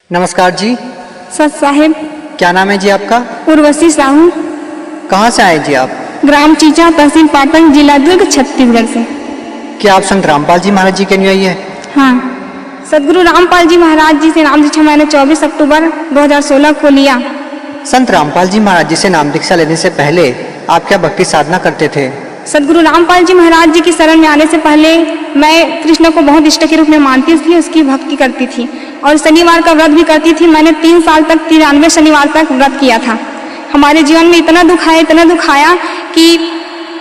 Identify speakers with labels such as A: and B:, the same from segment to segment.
A: नमस्कार जी।
B: सत साहिब।
A: क्या नाम है जी आपका?
B: उर्वशी साहू।
A: कहाँ से आए जी आप?
B: ग्राम चीचा, तहसील पाटन, जिला दुर्ग, छत्तीसगढ़ से।
A: क्या आप संत रामपाल जी महाराज जी के अनुयायी है?
B: हाँ, सदगुरु रामपाल जी महाराज जी से नाम दीक्षा मैंने 24 अक्टूबर 2016 को लिया।
A: संत रामपाल जी महाराज जी से नाम दीक्षा लेने से पहले आप क्या भक्ति साधना करते थे?
B: सदगुरु रामपाल जी महाराज जी की शरण में आने से पहले मैं कृष्ण को बहुत इष्ट के रूप में मानती, इसलिए उसकी भक्ति करती थी और शनिवार का व्रत भी करती थी। मैंने 3 साल तक 93 शनिवार तक व्रत किया था। हमारे जीवन में इतना दुख आया कि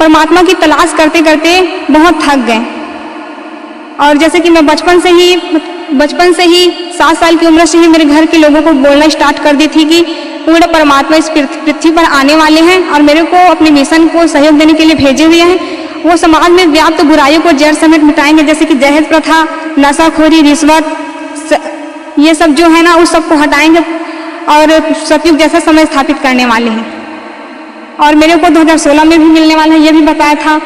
B: परमात्मा की तलाश करते करते बहुत थक गए। और जैसे कि मैं बचपन से ही 7 साल की उम्र से ही मेरे घर के लोगों को बोलना स्टार्ट कर दी थी कि पूर्ण परमात्मा इस पृथ्वी पर आने वाले हैं और मेरे को अपने मिशन को सहयोग देने के लिए भेजे हुए हैं। वो समाज में व्याप्त बुराइयों को जड़ समेत मिटाएंगे, जैसे कि दहेज प्रथा, नशाखोरी, रिश्वत, ये सब जो है ना, उस सबको हटाएंगे और सतयुग जैसा समय स्थापित करने वाले हैं। और मेरे को 2016 में भी मिलने वाला है, ये भी बताया था।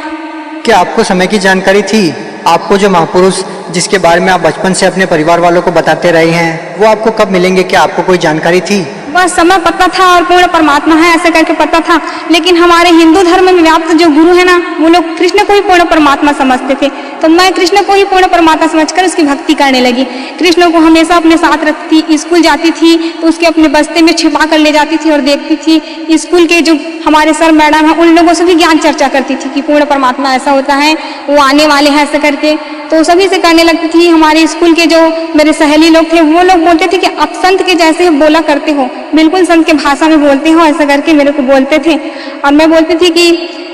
A: क्या आपको समय की जानकारी थी? आपको जो महापुरुष जिसके बारे में आप बचपन से अपने परिवार वालों को बताते रहे हैं, वो आपको कब मिलेंगे? क्या आपको कोई जानकारी थी?
B: बस समय पता था और पूर्ण परमात्मा है ऐसे करके पता था। लेकिन हमारे हिंदू धर्म में व्याप्त जो गुरु है ना, वो लोग कृष्ण को ही पूर्ण परमात्मा समझते थे, तो मैं कृष्ण को ही पूर्ण परमात्मा समझकर उसकी भक्ति करने लगी। कृष्ण को हमेशा अपने साथ रखती थी। स्कूल जाती थी तो उसके अपने बस्ते में छिपा कर ले जाती थी और देखती थी। स्कूल के जो हमारे सर मैडम हैं, उन लोगों से भी ज्ञान चर्चा करती थी कि पूर्ण परमात्मा ऐसा होता है, वो आने वाले हैं ऐसे करके, तो सभी से करने लगती थी। हमारे स्कूल के जो मेरे सहेली लोग थे, वो लोग बोलते थे कि आप संत के जैसे बोला करते हो, बिल्कुल संत के भाषा में बोलते हो, ऐसा करके मेरे को बोलते थे। और मैं बोलती थी कि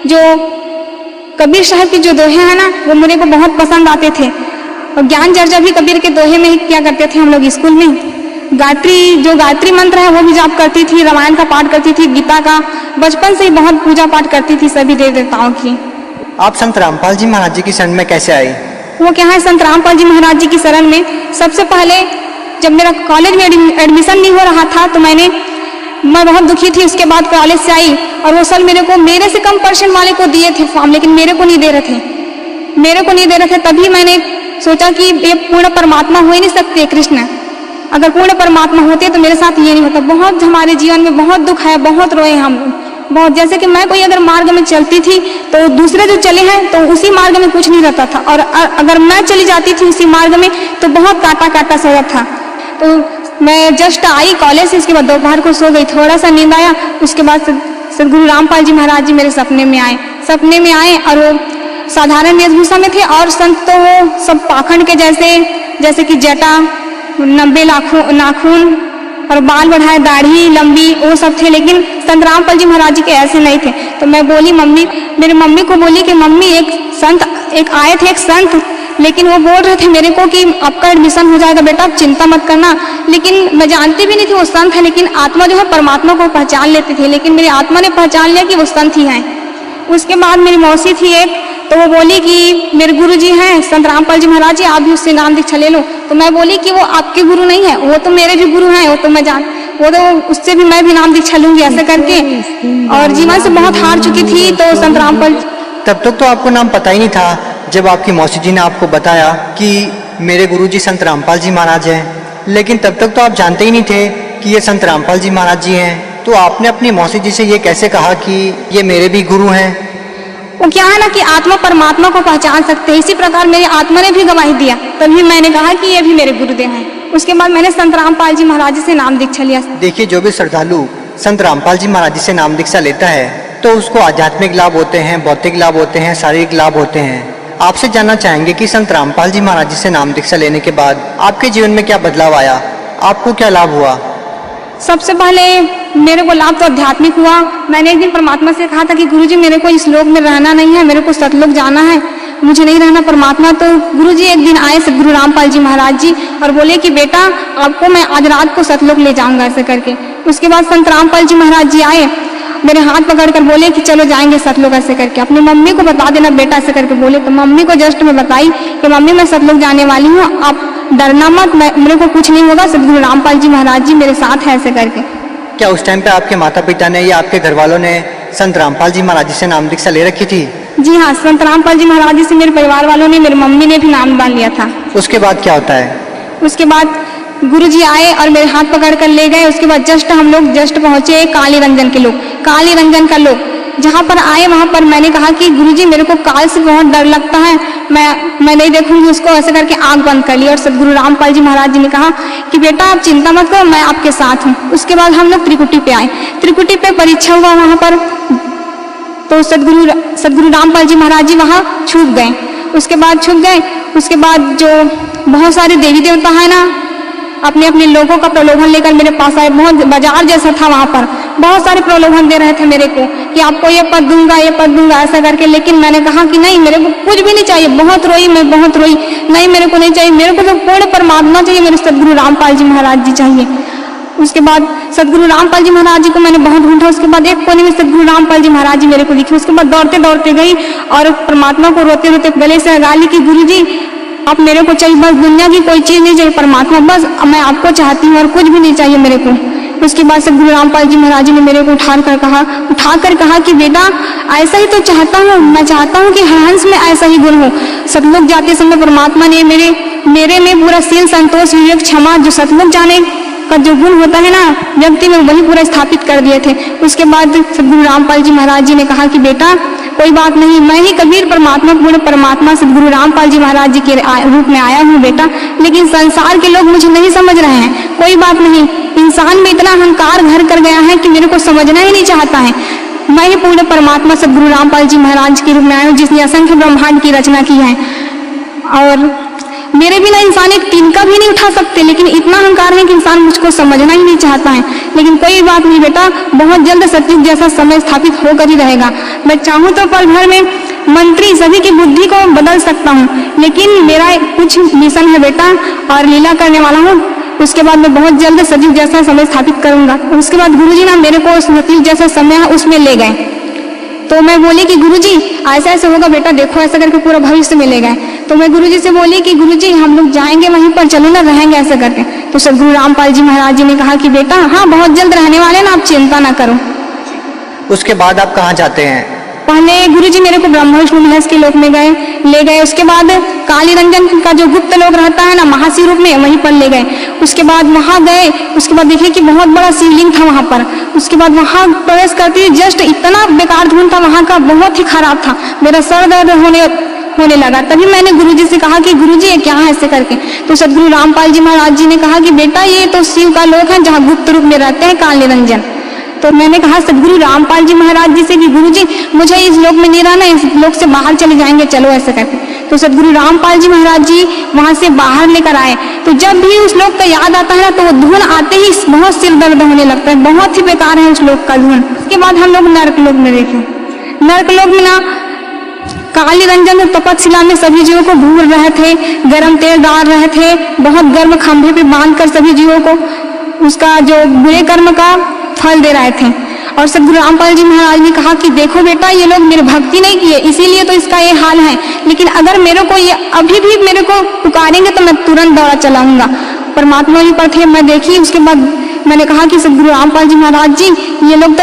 B: जो कबीर साहब के जो दोहे हैं ना, वो मेरे को बहुत पसंद आते थे। और ज्ञान चर्चा भी कबीर के दोहे में ही किया करते थे हम लोग स्कूल में। गायत्री मंत्र है वो भी जाप करती थी, रामायण का पाठ करती थी, गीता का, बचपन से ही बहुत पूजा पाठ करती थी सभी देव देवताओं की।
A: आप संत रामपाल जी महाराज जी की शरण में कैसे आई?
B: वो क्या है, संत रामपाल जी महाराज जी की शरण में सबसे पहले जब मेरा कॉलेज में एडमिशन नहीं हो रहा था तो मैं बहुत दुखी थी। उसके बाद कॉलेज से आई और वो सर मेरे से कम परसेंट वाले को दिए थे फॉर्म, लेकिन मेरे को नहीं दे रहे थे। तभी मैंने सोचा कि ये पूर्ण परमात्मा हो ही नहीं सकते कृष्ण। अगर पूर्ण परमात्मा होते तो मेरे साथ ये नहीं होता। बहुत हमारे जीवन में बहुत दुख है, बहुत रोए हम बहुत। जैसे कि मैं कोई अगर मार्ग में चलती थी तो दूसरे जो चले हैं तो उसी मार्ग में कुछ नहीं रहता था, और अगर मैं चली जाती थी उसी मार्ग में तो बहुत काटा सा था। तो मैं जस्ट आई कॉलेज से, इसके बाद दोपहर को सो गई, थोड़ा सा नींद आया। उसके बाद सदगुरु रामपाल जी महाराज जी मेरे सपने में आए और वो साधारण वेशभूषा में थे और संत तो वो सब पाखंड के जैसे कि जटा, 90 नाखून और बाल बढ़ाए, दाढ़ी लंबी, वो सब थे। लेकिन संत रामपाल जी महाराज जी के ऐसे नहीं थे। तो मैं बोली मेरी मम्मी को बोली कि मम्मी एक आए थे एक संत, लेकिन वो बोल रहे थे मेरे को कि आपका एडमिशन हो जाएगा बेटा, आप चिंता मत करना। लेकिन मैं जानती भी नहीं थी वो संत है, लेकिन आत्मा जो है परमात्मा को पहचान लेती थी, लेकिन मेरी आत्मा ने पहचान लिया कि वो संत ही हैं। उसके बाद मेरी मौसी थी एक, तो वो बोली कि मेरे गुरु जी हैं संत रामपाल जी महाराज जी, आप भी उससे नाम दीक्षा ले लो। तो मैं बोली कि वो आपके गुरु नहीं है, वो तो मेरे भी गुरु हैं, वो तो उससे भी मैं भी नाम दीक्षा लूंगी ऐसे करके। और जीवन से बहुत हार चुकी थी। तो संत रामपाल,
A: तब तक तो आपको नाम पता ही नहीं था। जब आपकी मौसी जी ने आपको बताया कि मेरे गुरुजी संत रामपाल जी महाराज हैं, लेकिन तब तक तो आप जानते ही नहीं थे कि ये संत रामपाल जी महाराज जी हैं। तो आपने अपनी मौसी जी से ये कैसे कहा कि ये मेरे भी गुरु हैं?
B: वो क्या है ना कि आत्मा परमात्मा को पहचान सकते हैं, इसी प्रकार मेरी आत्मा ने भी गवाही दिया। तभी मैंने कहा कि ये भी मेरे गुरुदेव हैं। उसके बाद मैंने संत रामपाल जी महाराज जी से नाम दीक्षा लिया।
A: देखिए, जो भी श्रद्धालु संत रामपाल जी महाराज जी से नाम दीक्षा लेता है तो उसको आध्यात्मिक लाभ होते हैं, भौतिक लाभ होते हैं, शारीरिक लाभ होते हैं। आपसे जानना चाहेंगे कि संत रामपाल जी महाराज जी से नाम दीक्षा लेने के बाद आपके जीवन में क्या बदलाव आया, आपको क्या लाभ हुआ?
B: सबसे पहले मेरे को लाभ तो आध्यात्मिक हुआ। मैंने एक दिन परमात्मा से कहा था कि गुरुजी मेरे को इस लोक में रहना नहीं है, मेरे को सतलोक जाना है, मुझे नहीं रहना परमात्मा। तो गुरुजी एक दिन आए सदगुरु रामपाल जी महाराज जी और बोले कि बेटा आपको मैं आज रात को सतलोक ले जाऊंगा ऐसे करके। उसके बाद संत रामपाल जी महाराज जी आए, मेरे हाथ पकड़ कर बोले कि चलो जाएंगे सतलोक ऐसे करके, अपनी मम्मी को बता देना बेटा ऐसे करके बोले। तो मम्मी को जस्ट मैं बताई कि मम्मी मैं सतलोक जाने वाली हूँ, आप डरना मत, मेरे को कुछ नहीं होगा, सदगुरु रामपाल जी महाराज जी मेरे साथ है ऐसे करके।
A: क्या उस टाइम पे आपके माता पिता ने या आपके घर वालों ने संत रामपाल जी महाराज जी से नाम दीक्षा ले रखी थी?
B: जी हाँ, संत रामपाल जी महाराज जी से मेरे परिवार वालों ने, मेरी मम्मी ने भी नाम डाल लिया था।
A: उसके बाद क्या होता है?
B: उसके बाद गुरुजी आए और मेरे हाथ पकड़ कर ले गए। उसके बाद हम लोग पहुंचे काली रंजन के लोग, काली रंजन का लोग जहाँ पर आए वहाँ पर मैंने कहा कि गुरुजी मेरे को काल से बहुत डर लगता है, मैं नहीं देखूंगी उसको, ऐसे करके आंख बंद कर ली। और सदगुरु रामपाल जी महाराज जी ने कहा कि बेटा आप चिंता मत करो, मैं आपके साथ हूँ। उसके बाद हम लोग त्रिकुटी पे आए, त्रिकुटी पे परीक्षा हुआ वहाँ पर, तो सदगुरु रामपाल जी महाराज जी वहाँ छुप गए। उसके बाद जो बहुत सारे देवी देवता है ना, अपने अपने लोगों का प्रलोभन लेकर मेरे पास आए। बहुत बाजार जैसा था वहाँ पर, बहुत सारे प्रलोभन दे रहे थे मेरे को कि आपको ये पद दूंगा ऐसा करके। लेकिन मैंने कहा कि नहीं, मेरे को कुछ भी नहीं चाहिए। बहुत रोई मैं, बहुत रोई, नहीं मेरे को नहीं चाहिए, मेरे को तो पूर्ण परमात्मा चाहिए, मेरे सदगुरु रामपाल जी महाराज जी चाहिए। उसके बाद सदगुरु रामपाल जी महाराज जी को मैंने बहुत ढूंढा। उसके बाद एक कोने में सदगुरु रामपाल जी महाराज जी मेरे को दिखे। उसके बाद दौड़ते दौड़ते गई और परमात्मा को रोते रोते गले से लगा ली कि गुरुजी आप मेरे को चाहिए, बस दुनिया की कोई चीज नहीं चाहिए, परमात्मा बस मैं आपको चाहती हूँ और कुछ भी नहीं चाहिए मेरे को। उसके बाद सदगुरु रामपाल जी महाराज जी ने मेरे को उठाकर कहा कि बेटा ऐसा ही तो चाहता हूँ, मैं चाहता हूँ कि हंस में ऐसा ही गुण हो। सतलुग जाते समय परमात्मा ने मेरे में पूरा शील, संतोष, विवेक, क्षमा, जो सतलुग जाने का जो गुण होता है ना व्यक्ति में, वही पूरा स्थापित कर दिए थे। उसके बाद सदगुरु रामपाल जी महाराज जी ने कहा कि बेटा कोई बात नहीं, मैं ही कबीर परमात्मा, पूर्ण परमात्मा सदगुरु रामपाल जी महाराज जी के रूप में आया हूँ बेटा, लेकिन संसार के लोग मुझे नहीं समझ रहे हैं। कोई बात नहीं, इंसान में इतना अहंकार घर कर गया है कि मेरे को समझना ही नहीं चाहता है। मैं ही पूर्ण परमात्मा सदगुरु रामपाल जी महाराज के रूप में आया हूँ, जिसने असंख्य ब्रह्मांड की रचना की है। और मेरे बिना इंसान एक तिनका भी नहीं उठा सकते, लेकिन इतना अहंकार है कि इंसान मुझको समझना ही नहीं चाहता है। लेकिन कोई बात नहीं बेटा, बहुत जल्द सतयुग जैसा समय स्थापित होकर ही रहेगा। मैं चाहूँ तो पल भर में मंत्री सभी की बुद्धि को बदल सकता हूँ, लेकिन मेरा कुछ मिशन है बेटा और लीला करने वाला हूँ। उसके बाद मैं बहुत जल्द सतयुग जैसा समय स्थापित करूंगा। उसके बाद गुरुजी ना मेरे को सतयुग जैसा समय है उसमें ले गए। तो मैं बोली कि गुरुजी ऐसा ऐसा होगा बेटा, देखो ऐसा करके पूरा भविष्य में ले गए। तो मैं गुरुजी से बोली कि गुरुजी हम लोग जाएंगे वहीं पर, चलो ना रहेंगे ऐसा करके। तो सदगुरु रामपाल जी महाराज जी ने कहा कि बेटा हाँ बहुत जल्द रहने वाले ना, आप चिंता ना करो।
A: उसके बाद आप कहाँ जाते हैं?
B: पहले गुरुजी मेरे को ब्रह्मा विष्णु महेश के लोक में ले गए। उसके बाद काली रंजन का जो गुप्त लोक रहता है ना महासी रूप में, वहीं पर ले गए। उसके बाद वहां गए, उसके बाद देखिए कि बहुत बड़ा शिवलिंग था वहां पर। उसके बाद वहां प्रवेश करते ही जस्ट इतना बेकार धुन था वहां का, बहुत ही खराब था, मेरा सर दर्द होने लगा। तभी मैंने गुरुजी से कहा कि गुरुजी ये क्या है ऐसे करके। तो सदगुरु रामपाल जी महाराज जी ने कहा कि बेटा ये तो शिव का लोक है जहाँ गुप्त रूप में रहते हैं काली रंजन। तो मैंने कहा सदगुरु रामपाल जी महाराज जी से कि गुरुजी मुझे इस लोक में नहीं रहना, इस लोक से बाहर चले जाएंगे, चलो ऐसे करके। तो सदगुरु रामपाल जी महाराज जी वहां से बाहर लेकर आए। तो जब भी उस लोक का याद आता है ना, तो वो धुन आते ही बहुत सिर दर्द होने लगता है, बहुत ही बेकार है उस लोक का धुन। उसके बाद हम लोग नर्क लोक में देखे। नर्क लोक में ना काली रंजन तपस्या में सभी जीवों को भूल रहे थे, गर्म तेल डाल रहे थे, बहुत गर्म खंभे पे बांधकर सभी जीवों को उसका जो बुरे कर्म का फल दे रहे थे। और सदगुरु रामपाल जी महाराज ने कहा कि देखो बेटा ये लोग मेरी भक्ति नहीं किए, इसीलिए तो इसका ये हाल है, लेकिन अगर मेरे को ये अभी भी मेरे को पुकारेंगे तो मैं तुरंत दौड़ा चलाऊंगा। परमात्मा जी पर थे, मैं देखी। उसके बाद मैंने कहा कि सदगुरु रामपाल जी महाराज जी ये लोग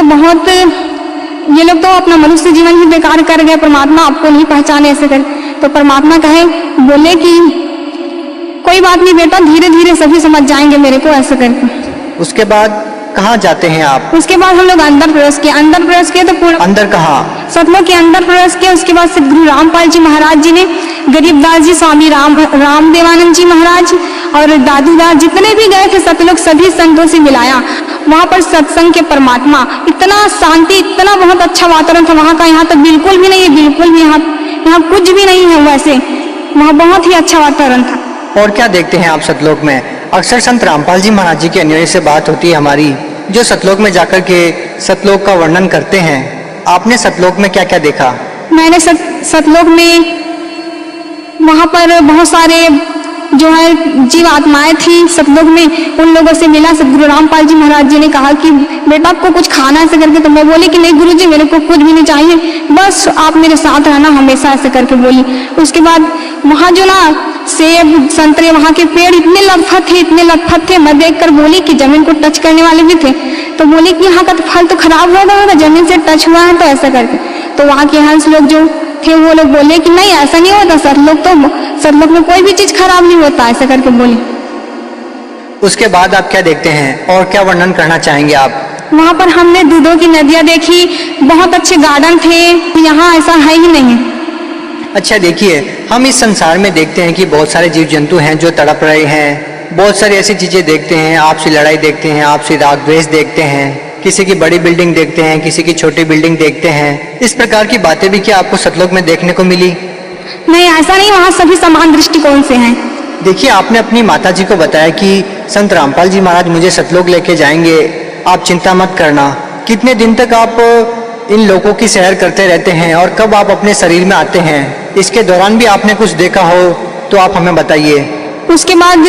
B: तो अपना मनुष्य जीवन ही बेकार कर गए, परमात्मा आपको नहीं पहचाने ऐसे कर। तो परमात्मा बोले कि कोई बात नहीं बेटा, धीरे धीरे सभी समझ जाएंगे मेरे को ऐसे करके।
A: उसके बाद कहाँ जाते हैं आप?
B: उसके बाद हम लोग अंदर प्रवेश किए तो पूरा
A: अंदर कहाँ?
B: सतलोक के अंदर प्रवेश किया। उसके बाद सदगुरु रामपाल जी महाराज जी ने गरीबदास जी, स्वामी राम देवानंद जी महाराज और दादूदास जितने भी गए थे सतलोक, सभी संतों से मिलाया। वहाँ पर सत्संग के परमात्मा, इतना शांति, इतना बहुत अच्छा वातावरण था वहाँ का। यहाँ तो बिल्कुल भी नहीं है, बिल्कुल भी यहाँ कुछ भी नहीं है वैसे, वहाँ बहुत ही अच्छा वातावरण था।
A: और क्या देखते हैं आप सतलोक में? अक्सर संत रामपाल जी महाराज जी के अन्यायी से बात होती है हमारी, जो सतलोक में जाकर के सतलोक का वर्णन करते हैं। आपने सतलोक में क्या क्या देखा?
B: मैंने सतलोक में वहाँ पर बहुत सारे जो है जीव आत्माएं थी सतलोक में, उन लोगों से मिला। सदगुरु रामपाल जी महाराज जी ने कहा कि बेटा आपको कुछ खाना ऐसे करके। तो मैं बोली कि नहीं गुरुजी मेरे को कुछ भी नहीं चाहिए, बस आप मेरे साथ रहना हमेशा ऐसे करके बोली। उसके बाद वहाँ जो ना सेब संतरे वहाँ के पेड़ इतने लतफत थे, मैं देखकर बोली कि जमीन को टच करने वाले भी थे। तो बोली कि यहाँ का तो फल तो खराब होगा, जमीन से टच हुआ है तो ऐसा करके। तो वहाँ के हंस लोग जो थे वो लोग बोले कि नहीं ऐसा नहीं होता, सतलोक में कोई भी चीज खराब नहीं होता ऐसा करके बोले।
A: उसके बाद आप क्या देखते हैं और क्या वर्णन करना चाहेंगे आप?
B: वहाँ पर हमने दूधों की नदियाँ देखी, बहुत अच्छे गार्डन थे, यहाँ ऐसा है ही नहीं।
A: अच्छा देखिए, हम इस संसार में देखते हैं कि बहुत सारे जीव जंतु हैं जो तड़प रहे हैं, बहुत सारी ऐसी चीजें देखते हैं, आपसी लड़ाई देखते हैं, आपसी राग द्वेष देखते हैं, किसी की बड़ी बिल्डिंग देखते हैं, किसी की छोटी बिल्डिंग देखते हैं। इस प्रकार की बातें भी क्या आपको सतलोक में देखने को मिली?
B: नहीं, ऐसा नहीं, वहाँ सभी समान दृष्टिकोण से हैं।
A: देखिए, आपने अपनी माता जी को बताया कि संत रामपाल जी महाराज मुझे सतलोक लेके जाएंगे, आप चिंता मत करना। कितने दिन तक आप इन लोगों की सैर करते रहते हैं और कब आप अपने शरीर में आते हैं? इसके दौरान भी आपने कुछ देखा हो तो आप हमें बताइए।
B: उसके बाद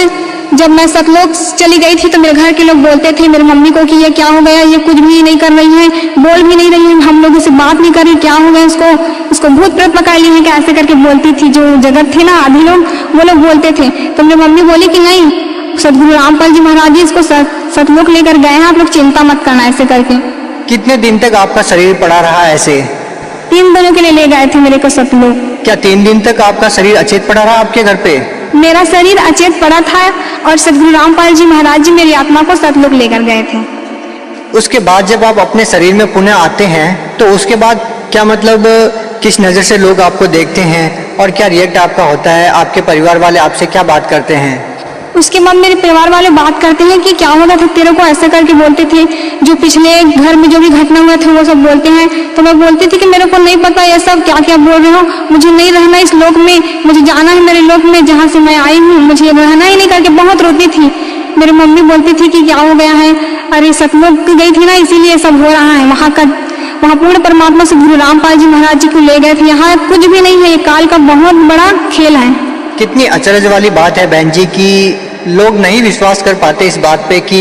B: जब मैं सतलोक चली गई थी तो मेरे घर के लोग बोलते थे मेरी मम्मी को कि ये क्या हो गया, ये कुछ भी नहीं कर रही है, बोल भी नहीं रही है, हम लोगों से बात नहीं कर रही, क्या हो गया इसको भूत प्रेत पकड़ ली है क्या, ऐसे करके बोलती थी। जो जगत थे ना आधे लोग, वो लोग बोलते थे। तो मेरी मम्मी बोली कि नहीं, सदगुरु रामपाल जी महाराज जी इसको सतलोक लेकर गए हैं, आप लोग चिंता मत करना, ऐसे करके।
A: कितने दिन तक आपका शरीर पड़ा रहा ऐसे?
B: 3 दिनों के लिए ले गए थे मेरे को सतलोक।
A: क्या 3 दिन तक आपका शरीर अचेत पड़ा रहा आपके घर पे?
B: मेरा शरीर अचेत पड़ा था और सदगुरु रामपाल जी महाराज जी मेरी आत्मा को सतलोक लेकर गए थे।
A: उसके बाद जब आप अपने शरीर में पुनः आते हैं तो उसके बाद क्या मतलब किस नज़र से लोग आपको देखते हैं और क्या रिएक्ट आपका होता है? आपके परिवार वाले आपसे क्या बात करते हैं?
B: उसके बाद मेरे परिवार वाले बात करते हैं कि क्या होगा था तेरे को, ऐसा करके बोलते थे। जो पिछले घर में जो भी घटना हुआ था वो सब बोलते हैं। तो मैं बोलती थी कि मेरे को नहीं पता ये सब क्या क्या बोल रहे हो, मुझे नहीं रहना इस लोक में, मुझे जाना है मेरे लोक में जहाँ से मैं आई हूँ, मुझे रहना ही नहीं, करके बहुत रोती थी। मेरी मम्मी बोलती थी कि क्या हो गया है, अरे सतलोक गई थी ना इसीलिए सब हो रहा है। वहाँ पूर्ण परमात्मा सदगुरु रामपाल जी महाराज जी को ले गए थे, यहाँ कुछ भी नहीं है, ये काल का बहुत बड़ा खेल है।
A: कितनी अचरज वाली बात है बहन जी कि लोग नहीं विश्वास कर पाते इस बात पे कि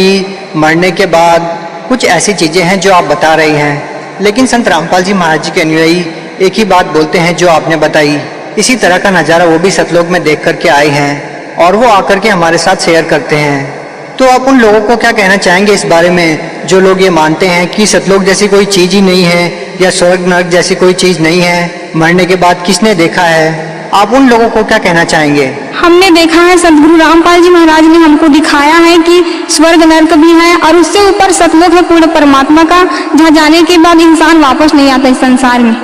A: मरने के बाद कुछ ऐसी चीजें हैं जो आप बता रही हैं, लेकिन संत रामपाल जी महाराज जी के अनुयायी एक ही बात बोलते हैं जो आपने बताई। इसी तरह का नज़ारा वो भी सतलोक में देख करके आए हैं और वो आकर के हमारे साथ शेयर करते हैं। तो आप उन लोगों को क्या कहना चाहेंगे इस बारे में जो लोग ये मानते हैं कि सतलोक जैसी कोई चीज़ ही नहीं है या स्वर्ग नरक जैसी कोई चीज़ नहीं है, मरने के बाद किसने देखा है? आप उन लोगों को क्या कहना चाहेंगे?
B: हमने देखा है, सदगुरु रामपाल जी महाराज ने हमको दिखाया है कि स्वर्ग नरक भी है और उससे ऊपर सतलोक है पूर्ण परमात्मा का, जहाँ जाने के बाद इंसान वापस नहीं आता इस संसार में।